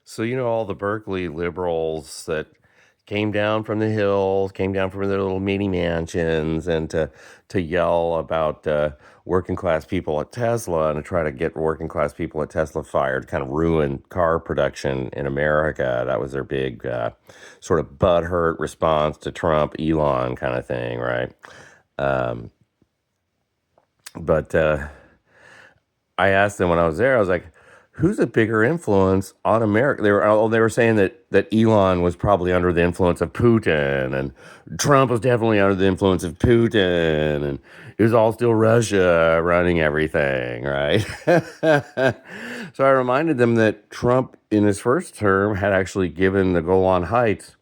So all the Berkeley liberals that came down from the hills, came down from their little mini mansions, and to yell about working class people at Tesla and to try to get working class people at Tesla fired, kind of ruin car production in America. That was their big sort of butthurt response to Trump, Elon kind of thing, right? Um, but I asked them when I was there, I was like, who's a bigger influence on America? They were saying that Elon was probably under the influence of Putin, and Trump was definitely under the influence of Putin, and it was all still Russia running everything, right? So I reminded them that Trump in his first term had actually given the Golan Heights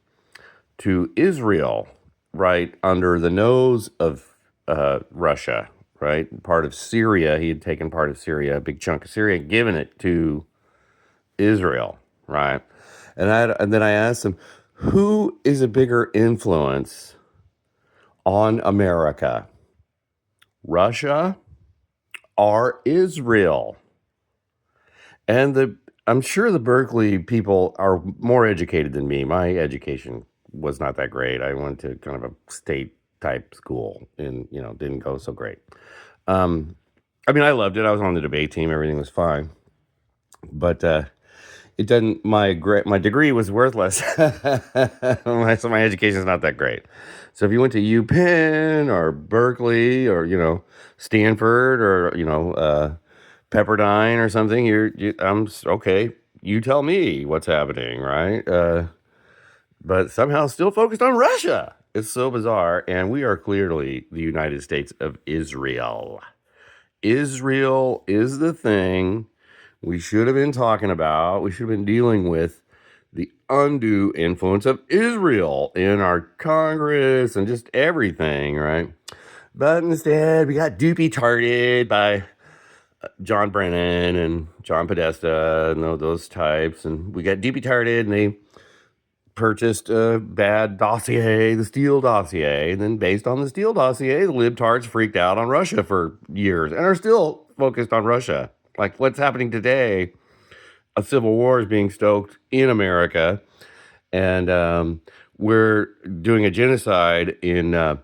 to Israel, right under the nose of Russia, right? Part of Syria, he had taken part of Syria, a big chunk of Syria, given it to Israel, right? And then I asked him, who is a bigger influence on America, Russia or Israel? And I'm sure the Berkeley people are more educated than me. My education was not that great. I went to kind of a state type school and, didn't go so great. I mean, I loved it. I was on the debate team. Everything was fine. But it doesn't, my degree was worthless. So my education is not that great. So if you went to UPenn or Berkeley or, Stanford or, Pepperdine or something, okay. You tell me what's happening, right? But somehow still focused on Russia. It's so bizarre. And we are clearly the United States of Israel. Israel is the thing we should have been talking about. We should have been dealing with the undue influence of Israel in our Congress and just everything, right? But instead, we got dupe-tarted by John Brennan and John Podesta and those types. And we got dupe-tarted and they purchased a bad dossier, the Steele dossier. And then based on the Steele dossier, the libtards freaked out on Russia for years and are still focused on Russia. Like what's happening today, a civil war is being stoked in America. And we're doing a genocide in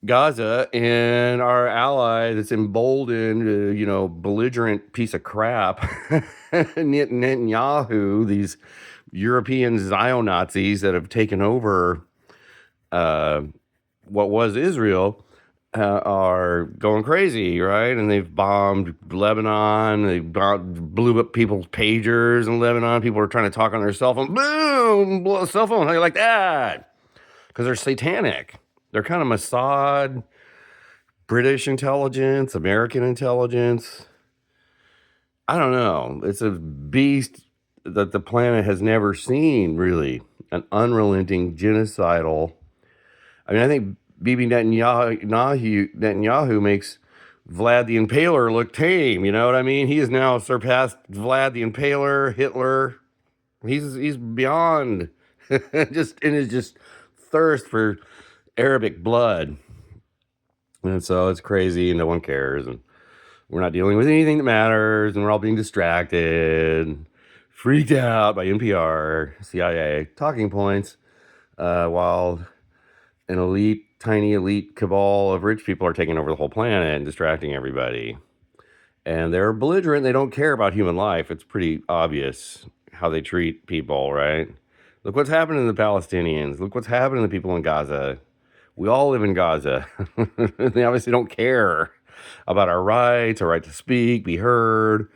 Gaza, and our ally that's emboldened, belligerent piece of crap, Netanyahu, these European Zio-Nazis that have taken over what was Israel, are going crazy, right? And they've bombed Lebanon. They blew up people's pagers in Lebanon. People are trying to talk on their cell phone. Boom! Blow a cell phone. How do you like that? Because they're satanic. They're kind of Mossad, British intelligence, American intelligence. I don't know. It's a beast that the planet has never seen, really. An unrelenting, genocidal. I mean, I think Bibi Netanyahu makes Vlad the Impaler look tame. You know what I mean? He has now surpassed Vlad the Impaler, Hitler. He's beyond just in his just thirst for Arabic blood. And so it's crazy and no one cares. And we're not dealing with anything that matters. And we're all being distracted, freaked out by NPR, CIA talking points, while an tiny elite cabal of rich people are taking over the whole planet and distracting everybody. And they're belligerent. They don't care about human life. It's pretty obvious how they treat people, right? Look what's happening to the Palestinians. Look what's happening to the people in Gaza. We all live in Gaza. They obviously don't care about our rights, our right to speak, be heard.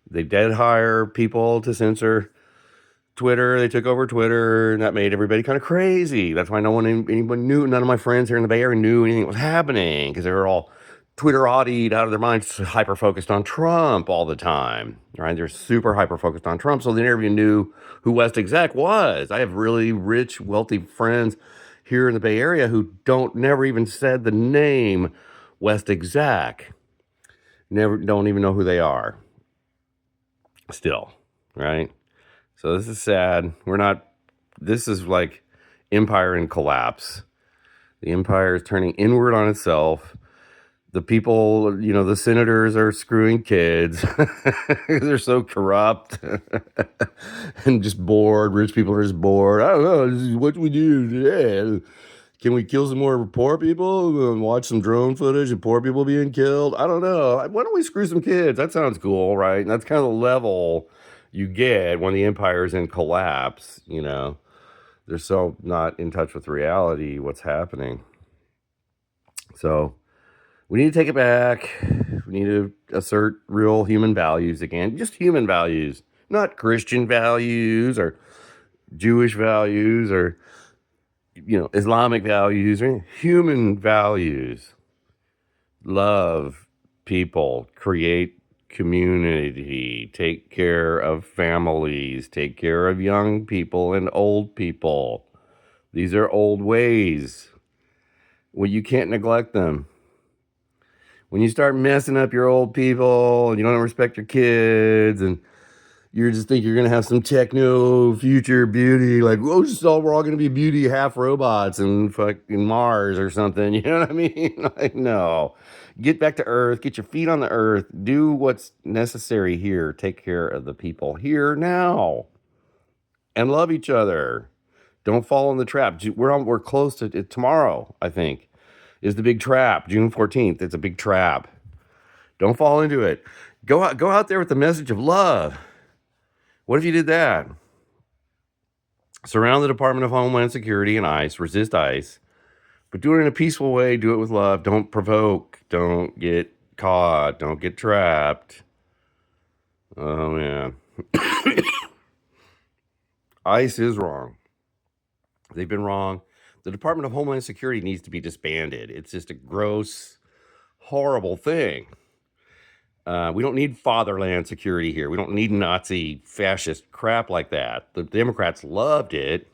They did hire people to censor Twitter. They took over Twitter, and that made everybody kind of crazy. That's why anyone knew. None of my friends here in the Bay Area knew anything was happening because they were all Twitter-odied out of their minds, hyper-focused on Trump all the time, right? They're super hyper-focused on Trump, so they never even knew who West Exec was. I have really rich, wealthy friends here in the Bay Area who never even said the name West Exec. Don't even know who they are. Still, right? So this is sad. This is like empire in collapse. The empire is turning inward on itself. The people, the senators are screwing kids. They're so corrupt and just bored. Rich people are just bored. I don't know. This is what we do today. Can we kill some more poor people and watch some drone footage of poor people being killed? I don't know. Why don't we screw some kids? That sounds cool, right? And that's kind of the level you get when the empire's in collapse, They're so not in touch with reality, what's happening. So we need to take it back. We need to assert real human values again. Just human values, not Christian values or Jewish values or, Islamic values, or human values. Love people, create community, take care of families, take care of young people and old people. These are old ways. Well, you can't neglect them. When you start messing up your old people and you don't respect your kids and you just think you're going to have some techno future beauty, like, we're all going to be beauty half robots and fucking Mars or something. You know what I mean? Like, no. Get back to Earth. Get your feet on the Earth. Do what's necessary here. Take care of the people here now. And love each other. Don't fall in the trap. We're close to it. Tomorrow, I think, is the big trap. June 14th. It's a big trap. Don't fall into it. Go out there with the message of love. What if you did that? Surround the Department of Homeland Security and ICE. Resist ICE. But do it in a peaceful way. Do it with love. Don't provoke. Don't get caught. Don't get trapped. Oh, man. ICE is wrong. They've been wrong. The Department of Homeland Security needs to be disbanded. It's just a gross, horrible thing. We don't need fatherland security here. We don't need Nazi fascist crap like that. The Democrats loved it.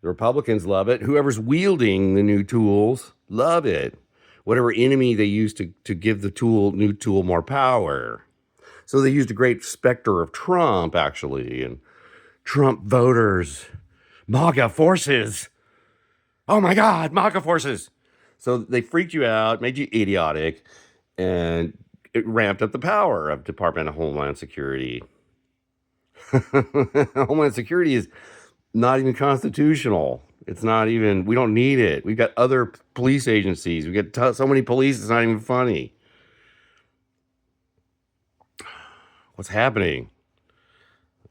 The Republicans love it. Whoever's wielding the new tools love it. Whatever enemy they use to give the new tool more power. So they used a great specter of Trump, actually, and Trump voters, MAGA forces. Oh my God, MAGA forces. So they freaked you out, made you idiotic, and it ramped up the power of Department of Homeland Security. Homeland Security is not even constitutional. It's not even, we don't need it. We've got other police agencies. We've got so many police, it's not even funny. What's happening?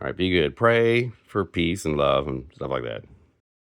All right, be good. Pray for peace and love and stuff like that.